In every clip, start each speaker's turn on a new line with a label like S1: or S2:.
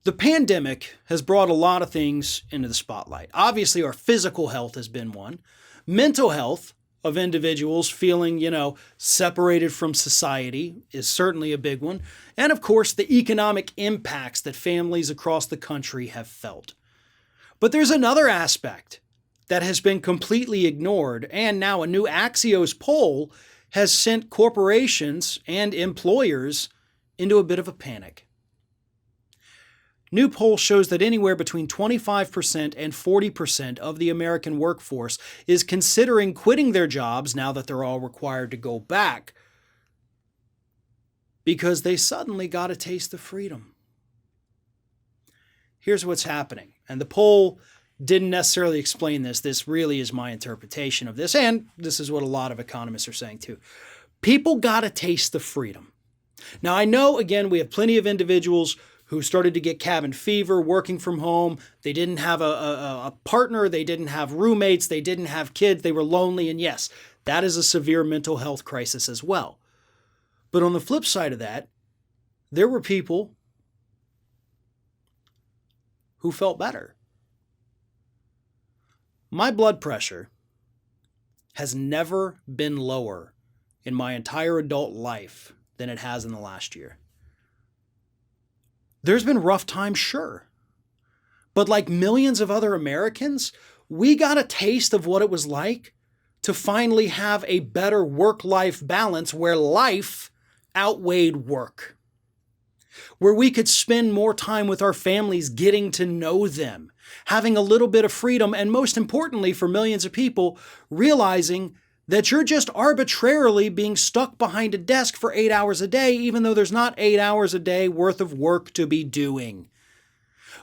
S1: The pandemic has brought a lot of things into the spotlight. Obviously, our physical health has been one. Mental health of individuals feeling, separated from society is certainly a big one. And of course, the economic impacts that families across the country have felt. But there's another aspect that has been completely ignored, and now a new Axios poll has sent corporations and employers into a bit of a panic. New poll shows that anywhere between 25% and 40% of the American workforce is considering quitting their jobs now that they're all required to go back because they suddenly got a taste of freedom. Here's what's happening. And the poll didn't necessarily explain this. This really is my interpretation of this. And this is what a lot of economists are saying too. People got a taste of freedom. Now, I know, again, we have plenty of individuals who started to get cabin fever, working from home. They didn't have a partner. They didn't have roommates. They didn't have kids. They were lonely. And yes, that is a severe mental health crisis as well. But on the flip side of that, there were people who felt better. My blood pressure has never been lower in my entire adult life than it has in the last year. There's been rough times, sure. But like millions of other Americans, we got a taste of what it was like to finally have a better work-life balance where life outweighed work. Where we could spend more time with our families getting to know them, having a little bit of freedom, and most importantly for millions of people, realizing that you're just arbitrarily being stuck behind a desk for 8 hours a day, even though there's not 8 hours a day worth of work to be doing.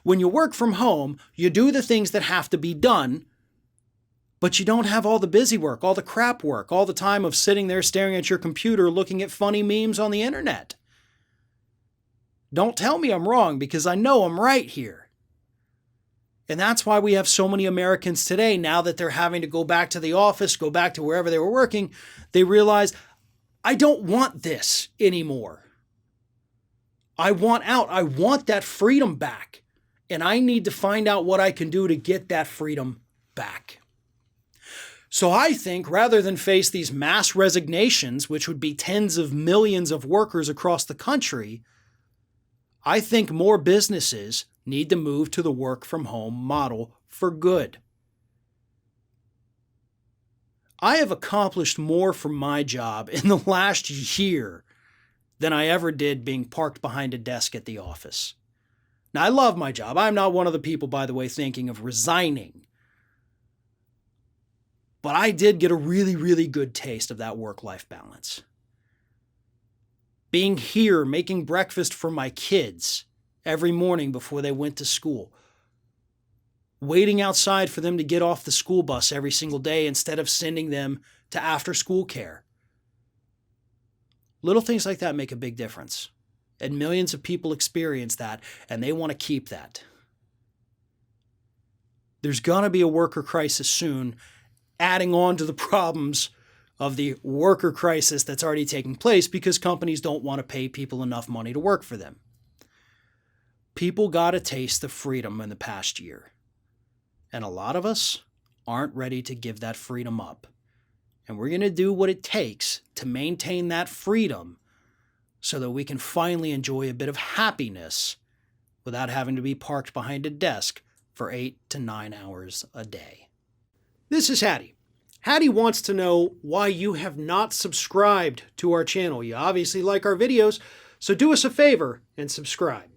S1: When you work from home, you do the things that have to be done, but you don't have all the busy work, all the crap work, all the time of sitting there staring at your computer looking at funny memes on the internet. Don't tell me I'm wrong, because I know I'm right here. And that's why we have so many Americans today, now that they're having to go back to the office, go back to wherever they were working, they realize, I don't want this anymore. I want out. I want that freedom back. And I need to find out what I can do to get that freedom back. So I think rather than face these mass resignations, which would be tens of millions of workers across the country, I think more businesses need to move to the work from home model for good. I have accomplished more from my job in the last year than I ever did being parked behind a desk at the office. Now, I love my job. I'm not one of the people, by the way, thinking of resigning. But I did get a really, really good taste of that work-life balance. Being here, making breakfast for my kids every morning before they went to school. Waiting outside for them to get off the school bus every single day instead of sending them to after-school care. Little things like that make a big difference. And millions of people experience that, and they want to keep that. There's going to be a worker crisis soon, adding on to the problems of the worker crisis that's already taking place because companies don't want to pay people enough money to work for them. People got a taste of freedom in the past year. And a lot of us aren't ready to give that freedom up. And we're going to do what it takes to maintain that freedom so that we can finally enjoy a bit of happiness without having to be parked behind a desk for 8 to 9 hours a day. This is Hattie. Hattie wants to know why you have not subscribed to our channel. You obviously like our videos, so do us a favor and subscribe.